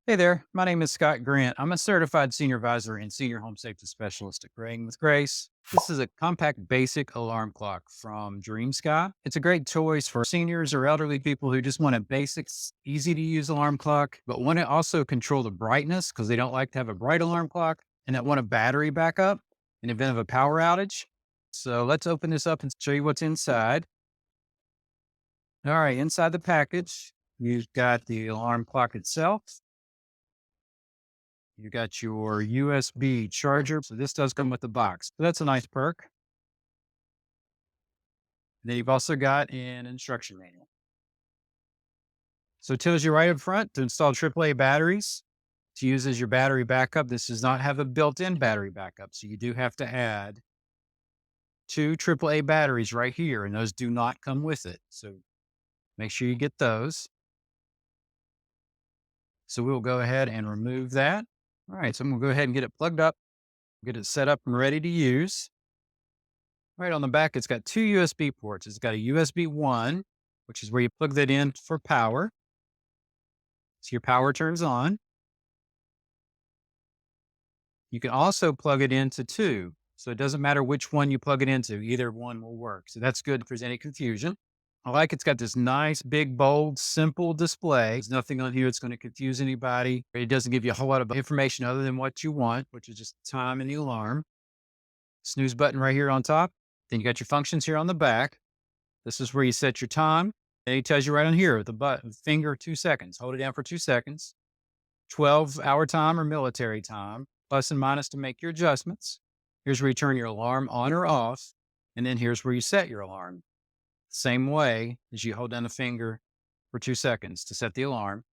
Hey there, my name is Scott Grant. I'm a certified senior advisor and senior home safety specialist at Graying with Grace. This is a compact basic alarm clock from DreamSky. It's a great choice for seniors or elderly people who just want a basic, easy to use alarm clock, but want to also control the brightness because they don't like to have a bright alarm clock and that want a battery backup in the event of a power outage. So let's open this up and show you what's inside. All right, inside the package, you've got the alarm clock itself. You got your USB charger. So this does come with the box. So that's a nice perk. Then you've also got an instruction manual. So it tells you right up front to install AAA batteries to use as your battery backup. This does not have a built-in battery backup. So you do have to add two AAA batteries right here, and those do not come with it. So make sure you get those. So we'll go ahead and remove that. All right, so I'm gonna go ahead and get it plugged up, get it set up and ready to use. Right on the back, it's got two USB ports. It's got a USB 1, which is where you plug that in for power. So your power turns on. You can also plug it into 2. So it doesn't matter which one you plug it into, either one will work. So that's good if there's any confusion. I like it's got this nice, big, bold, simple display. There's nothing on here that's going to confuse anybody. It doesn't give you a whole lot of information other than what you want, which is just time and the alarm. Snooze button right here on top. Then you got your functions here on the back. This is where you set your time. And it tells you right on here with the button, finger 2 seconds. Hold it down for 2 seconds. 12-hour time or military time, plus and minus to make your adjustments. Here's where you turn your alarm on or off. And then here's where you set your alarm. Same way as you hold down the finger for 2 seconds to set the alarm.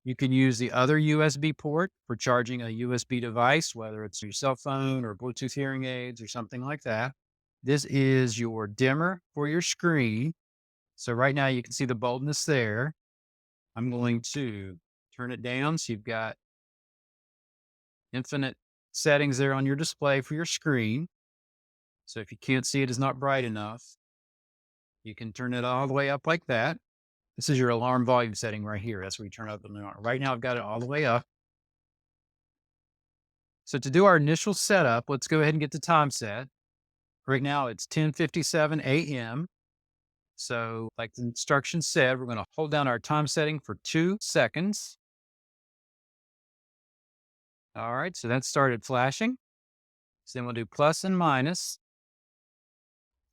You can use the other USB port for charging a USB device, whether it's your cell phone or Bluetooth hearing aids or something like that. This is your dimmer for your screen. So right now you can see the boldness there. I'm going to turn it down. So you've got infinite settings there on your display for your screen. So if you can't see it is not bright enough, you can turn it all the way up like that. This is your alarm volume setting right here. That's where you turn up the alarm. Right now I've got it all the way up. So to do our initial setup, let's go ahead and get the time set. Right now it's 10:57 a.m. So like the instructions said, we're going to hold down our time setting for 2 seconds. All right, so that started flashing. So then we'll do plus and minus.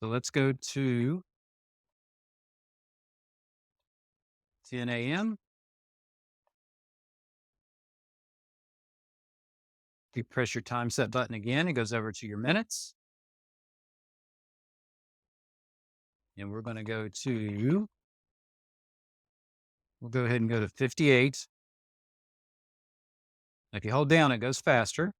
So let's go to 10 a.m. You press your time set button again, it goes over to your minutes. And we're going to we'll go ahead and go to 58. If you hold down, it goes faster.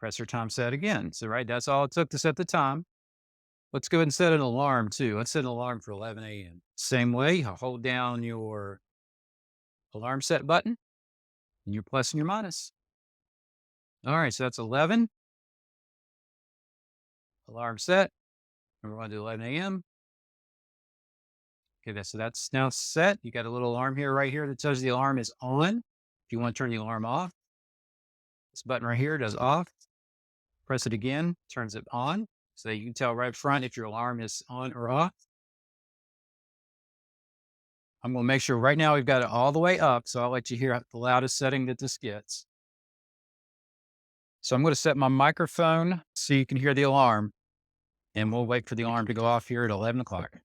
Press your time set again. So, right, that's all it took to set the time. Let's go ahead and set an alarm too. Let's set an alarm for 11 a.m. Same way, you hold down your alarm set button and your plus and your minus. All right, so that's 11. Alarm set. And we're going to do 11 a.m. Okay, so that's now set. You got a little alarm here, right here that tells you the alarm is on. If you want to turn the alarm off, this button right here does off. Press it again, turns it on. So you can tell right front if your alarm is on or off. I'm going to make sure right now we've got it all the way up. So I'll let you hear the loudest setting that this gets. So I'm going to set my microphone so you can hear the alarm. And we'll wait for the alarm to go off here at 11 o'clock.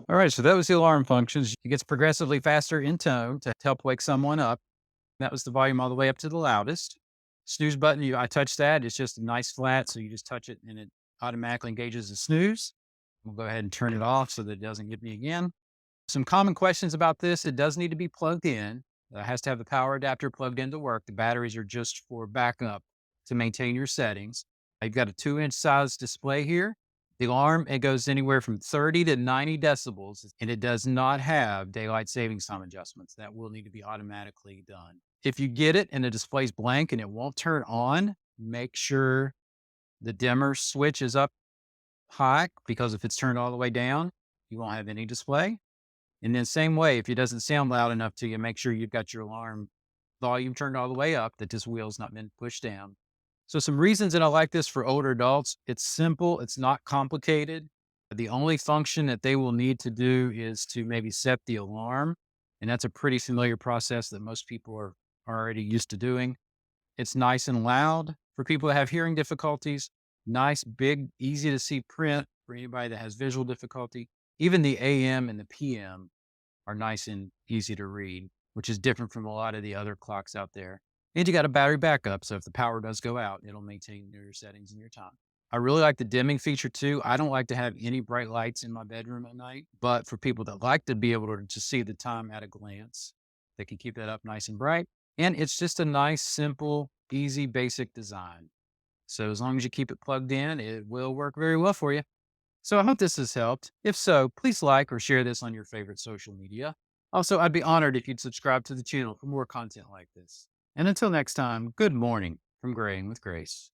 All right, so that was the alarm functions. It gets progressively faster in tone to help wake someone up. That was the volume all the way up to the loudest. Snooze button, I touched that. It's just a nice flat, so you just touch it and it automatically engages the snooze. We'll go ahead and turn it off so that it doesn't get me again. Some common questions about this. It does need to be plugged in. It has to have the power adapter plugged in to work. The batteries are just for backup to maintain your settings. You've got a 2-inch size display here. The alarm, it goes anywhere from 30 to 90 decibels, and it does not have daylight savings time adjustments. That will need to be automatically done. If you get it and the display's blank and it won't turn on, make sure the dimmer switch is up high, because if it's turned all the way down, you won't have any display. And then same way, if it doesn't sound loud enough to you, make sure you've got your alarm volume turned all the way up, that this wheel's not been pushed down. So some reasons that I like this for older adults: it's simple, it's not complicated. The only function that they will need to do is to maybe set the alarm. And that's a pretty familiar process that most people are already used to doing. It's nice and loud for people that have hearing difficulties. Nice, big, easy to see print for anybody that has visual difficulty. Even the AM and the PM are nice and easy to read, which is different from a lot of the other clocks out there. And you got a battery backup, so if the power does go out, it'll maintain your settings and your time. I really like the dimming feature too. I don't like to have any bright lights in my bedroom at night, but for people that like to be able to see the time at a glance, they can keep that up nice and bright. And it's just a nice, simple, easy, basic design. So as long as you keep it plugged in, it will work very well for you. So I hope this has helped. If so, please like or share this on your favorite social media. Also, I'd be honored if you'd subscribe to the channel for more content like this. And until next time, good morning from Graying with Grace.